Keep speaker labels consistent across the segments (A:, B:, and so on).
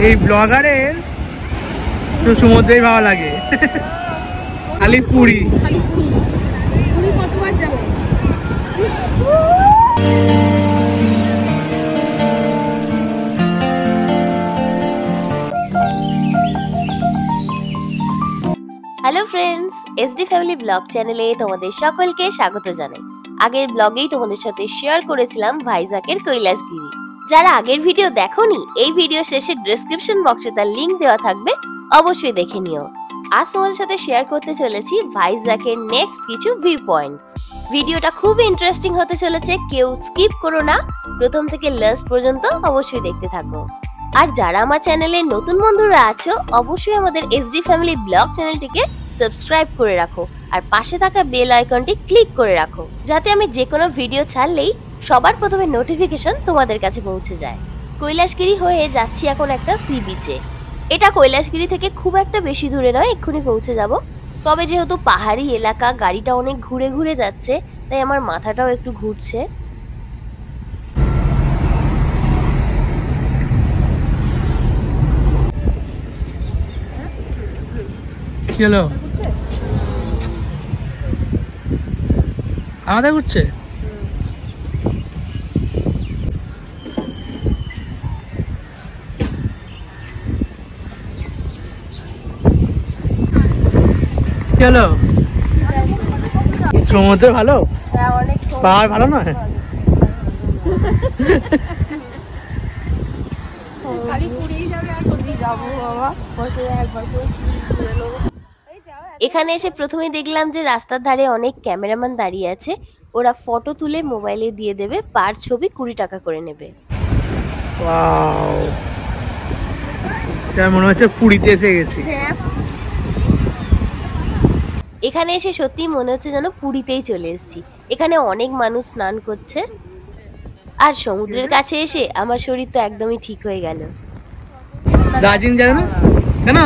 A: এই ব্লগারের তো সমুদ্রেই ভালো লাগে। খালি পুরী
B: কতবার যাবো।
C: Hello friends, SD family blog চ্যানেলে তোমাদের সকলকে স্বাগত জানাই। আগের ব্লগেই তোমাদের সাথে শেয়ার করেছিলাম ভাইজাকের কৈলাসগিরি। যারা আগের ভিডিও দেখোনি, এই ভিডিও শেষে ডেসক্রিপশন বক্সে তার লিংক দেওয়া থাকবে, অবশ্যই দেখে নিও। আজ তোমাদের সাথে শেয়ার করতে চলেছি ভাইজাকের নেক্সট কিছু ভিউ পয়েন্টস। ভিডিওটা খুব ইন্টারেস্টিং হতে চলেছে, কেউ স্কিপ করো না, প্রথম থেকে লাস্ট পর্যন্ত অবশ্যই দেখতে থাকো। আর যারা আমার চ্যানেলে নতুন বন্ধুরা আছো, অবশ্যই আমাদের এসডি ফ্যামিলি ব্লগ চ্যানেলটিকে সাবস্ক্রাইব করে রাখো আর পাশে থাকা বেল আইকনটি ক্লিক করে রাখো, যাতে আমি যে কোনো ভিডিও ছাড়লেই সবার প্রথমে নোটিফিকেশন তোমাদের কাছে পৌঁছে যায়। কৈলাসগিরি হয়ে যাচ্ছি এখন একটা সি বিচে। এটা কৈলাসগিরি থেকে খুব একটা বেশি দূরে নয়, এক্ষুনি পৌঁছে যাব। তবে যেহেতু পাহাড়ি এলাকা, গাড়িটা অনেক ঘুরে ঘুরে যাচ্ছে, তাই আমার মাথাটাও একটু ঘুরছে।
A: চলো আমাদের ঘুরছে। চলো সমুদ্র ভালো, পাহাড় ভালো নয়।
C: এখানে এসে প্রথমে দেখলাম যে রাস্তার ধারে অনেক ক্যামেরাম্যান দাঁড়িয়ে আছে, ওরা ফটো তুলে মোবাইলে দিয়ে দেবে, পার ছবি 20 টাকা করে নেবে।
A: ওয়াও, মনে হচ্ছে পুরীতে এসে গেছি।
C: এখানে এসে সত্যি মনে হচ্ছে যেন পুরীতেই চলে এসেছি। এখানে অনেক মানুষ স্নান করছে, আর সমুদ্রের কাছে এসে আমার শরীর তো একদমই ঠিক হয়ে গেল।
A: দার্জিলিং যাবে না কেন?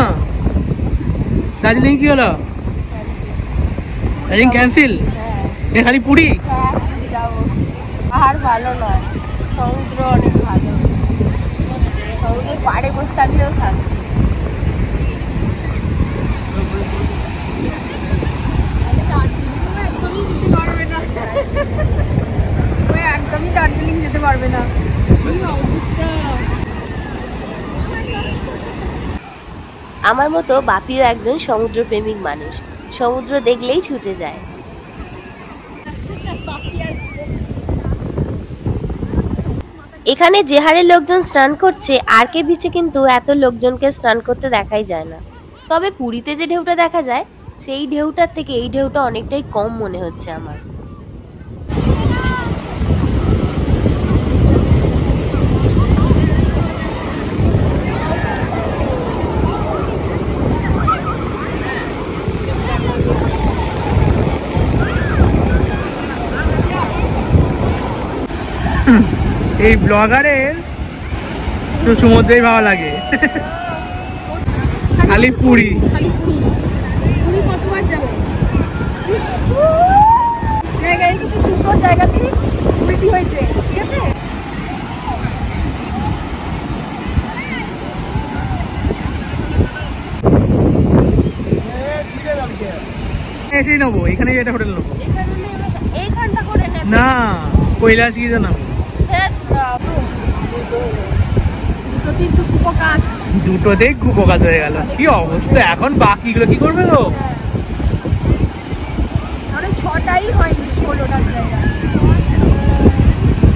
A: দার্জিলিং কি হলো? দার্জিলিং ক্যান্সেল? খালি পুরী?
B: পাহাড় ভালো নয়, সমুদ্র অনেক ভালো। সমুদ্রের পাড়ে বসে থাকলেও শান্তি। একদমই দার্জিলিং যেতে পারবে না।
C: আমার মতো বাপিও একজন সমুদ্র প্রেমিক মানুষ, সমুদ্র দেখলেই ছুটে যায়। এখানে যে হারে লোকজন স্নান করছে, আর কে বিচে কিন্তু এত লোকজনকে স্নান করতে দেখাই যায় না। তবে পুরীতে যে ঢেউটা দেখা যায়, সেই ঢেউটার থেকে এই ঢেউটা অনেকটাই কম মনে হচ্ছে আমার।
A: এই ব্লগারের তো সমুদ্রেই ভালো লাগে। খালি পুরী
B: কতবার যাবো। দুটো জায়গাতেই পুরীটি হয়েছে, ঠিক আছে।
A: এসেই নেবো, এখানে একটা হোটেল নেবো।
B: এইখানটা করে
A: না, কৈলাসগিরিতে নেবো। দুটোতেই কুপকাত হয়ে গেল, কি অবস্থা। এখন বাকিগুলো কি করবে গো?
B: 6টাই হয়নি, 16টার জায়গায়।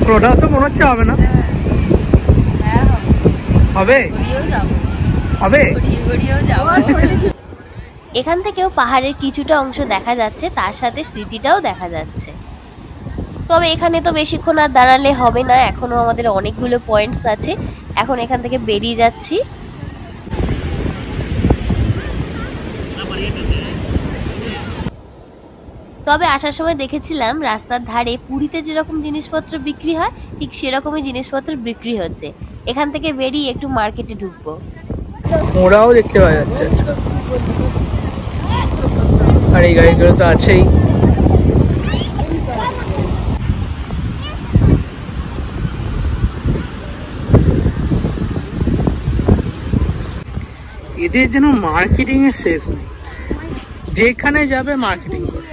A: 16টা তো মনে হচ্ছে হবে না। হবে হবে।
C: এখান থেকেও পাহাড়ের কিছুটা অংশ দেখা যাচ্ছে, তার সাথে সিটিটাও দেখা যাচ্ছে। তবে এখানে তো বেশিক্ষণ আর দাঁড়ালে হবে না, এখনো আমাদের অনেকগুলো পয়েন্টস আছে। এখন এখান থেকে বেরিয়ে যাচ্ছি। তবে আসার সময় দেখেছিলাম রাস্তার ধারে পুরীতে যেরকম জিনিসপত্র বিক্রি হয়, ঠিক সেরকমই জিনিসপত্র বিক্রি হচ্ছে। এখান থেকে বেরিয়ে একটু মার্কেটে ঢুকবো।
A: ওরাও দেখতে পাওয়া যাচ্ছে, আর এই গাড়িগুলো তো আছেই। এদের যেন মার্কেটিং এর শেষ নেই, যেখানে যাবে মার্কেটিং করে।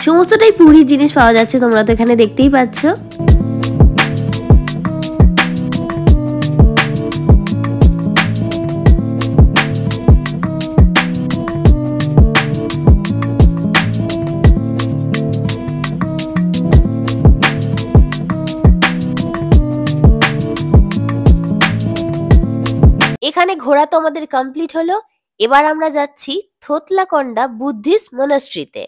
C: সমস্তটাই পুরীর জিনিস পাওয়া যাচ্ছে, তোমরা তো এখানে দেখতেই পাচ্ছ। এখানে ঘোরা তো আমাদের কমপ্লিট হলো। এবার আমরা যাচ্ছি থোতলাকন্ডা বুদ্ধিস্ট মনাস্ট্রিতে।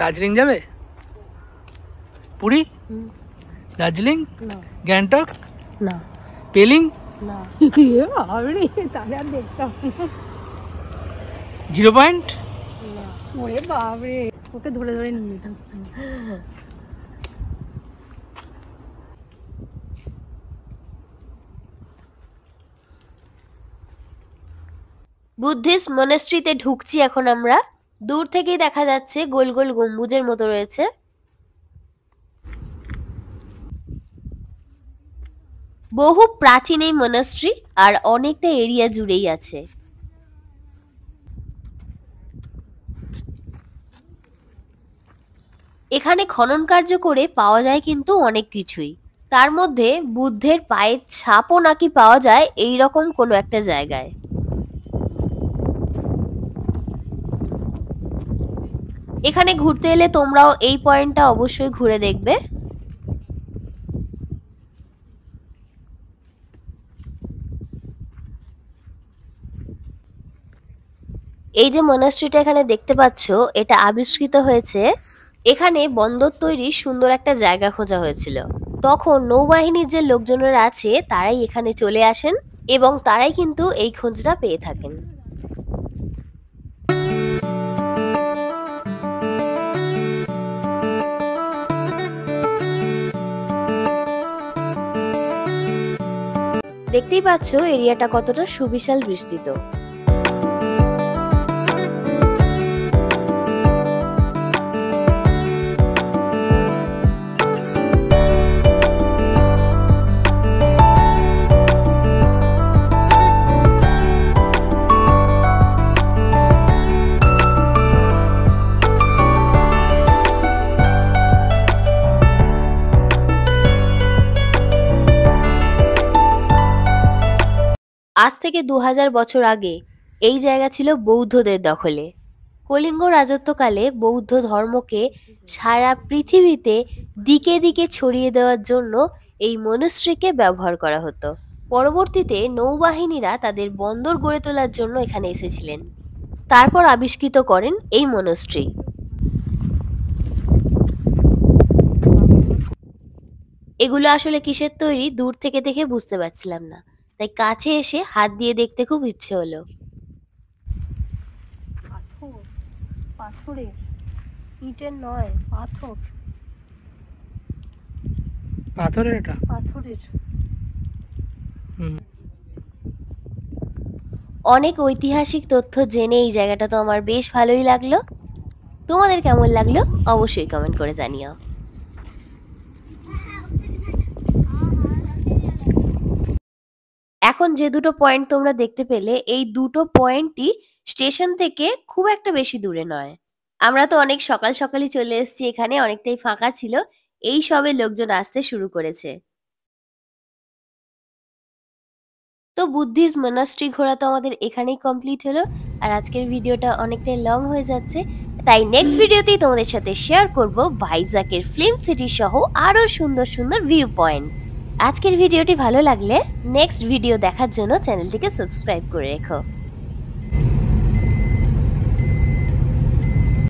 A: দার্জিলিং যাবে? পুরী? দার্জিলিং? গ্যাংটক?
B: না
A: পেলিং?
B: না তাহলে আর দেখতাম
A: 0 পয়েন্ট?
B: ওরে বাবরে, ওকে ধরে ধরে নিয়ে যেতাম।
C: বুদ্ধিস্ট মনাস্ট্রিতে ঢুকছি এখন আমরা। দূর থেকেই দেখা যাচ্ছে গোল গোল গম্বুজের মতো রয়েছে। বহু প্রাচীন এই মনাস্ট্রি, আর অনেকটা এরিয়া জুড়েই আছে। এখানে খনন কার্য করে পাওয়া যায় কিন্তু অনেক কিছুই। তার মধ্যে বুদ্ধের পায়ের ছাপও নাকি পাওয়া যায় এই রকম কোনো একটা জায়গায়। এখানে ঘুরতে এলে তোমরাও এই পয়েন্টটা অবশ্যই ঘুরে দেখবে। এই যে মনাস্ট্রিটা এখানে দেখতে পাচ্ছ, এটা আবিষ্কৃত হয়েছে। এখানে বন্দর তৈরির সুন্দর একটা জায়গা খোঁজা হয়েছিল। তখন নৌবাহিনীর যে লোকজনেরা আছে তারাই এখানে চলে আসেন এবং তারাই কিন্তু এই খোঁজটা পেয়ে থাকেন। দেখতেই পাচ্ছ এরিয়াটা কতটা সুবিশাল বিস্তৃত। আজ থেকে 2000 বছর আগে এই জায়গা ছিল বৌদ্ধদের দখলে। কলিঙ্গ রাজত্বকালে বৌদ্ধ ধর্মকে সারা পৃথিবীতে দিকে দিকে ছড়িয়ে দেওয়ার জন্য এই মনাস্ট্রিকে ব্যবহার করা হতো। পরবর্তীতে নৌবাহিনীরা তাদের বন্দর গড়ে তোলার জন্য এখানে এসেছিলেন। তারপর আবিষ্কৃত করেন এই মনাস্ট্রি। এগুলো আসলে কিসের তৈরি দূর থেকে দেখে বুঝতে পারছিলাম না, তাই কাছে এসে হাত দিয়ে দেখতে খুব ইচ্ছে হলো।
B: পাথরের, ইটের নয়,
A: পাথরের। এটা
B: পাথরের।
C: অনেক ঐতিহাসিক তথ্য জেনে এই জায়গাটা তো আমার বেশ ভালোই লাগলো। তোমাদের কেমন লাগলো অবশ্যই কমেন্ট করে জানিও। এখন যে দুটো পয়েন্ট তোমরা দেখতে পেলে, এই দুটো পয়েন্টই স্টেশন থেকে খুব একটা বেশি দূরে নয়। আমরা তো অনেক সকাল সকালই চলে এসেছি, এখানে অনেকটাই ফাঁকা ছিল, এই সবে লোকজন আসতে শুরু করেছে। তো বুদ্ধিস্ট মনাস্ট্রি ঘোরা তো আমাদের এখানেই কমপ্লিট হলো। আর আজকের ভিডিওটা অনেকটাই লং হয়ে যাচ্ছে, তাই নেক্সট ভিডিওতেই তোমাদের সাথে শেয়ার করব ভাইজাকের ফিল্ম সিটি সহ আরো সুন্দর সুন্দর ভিউ পয়েন্টস। আজকের ভিডিওটি ভালো লাগলে নেক্সট ভিডিও দেখার জন্য চ্যানেলটিকে সাবস্ক্রাইব করে রেখো।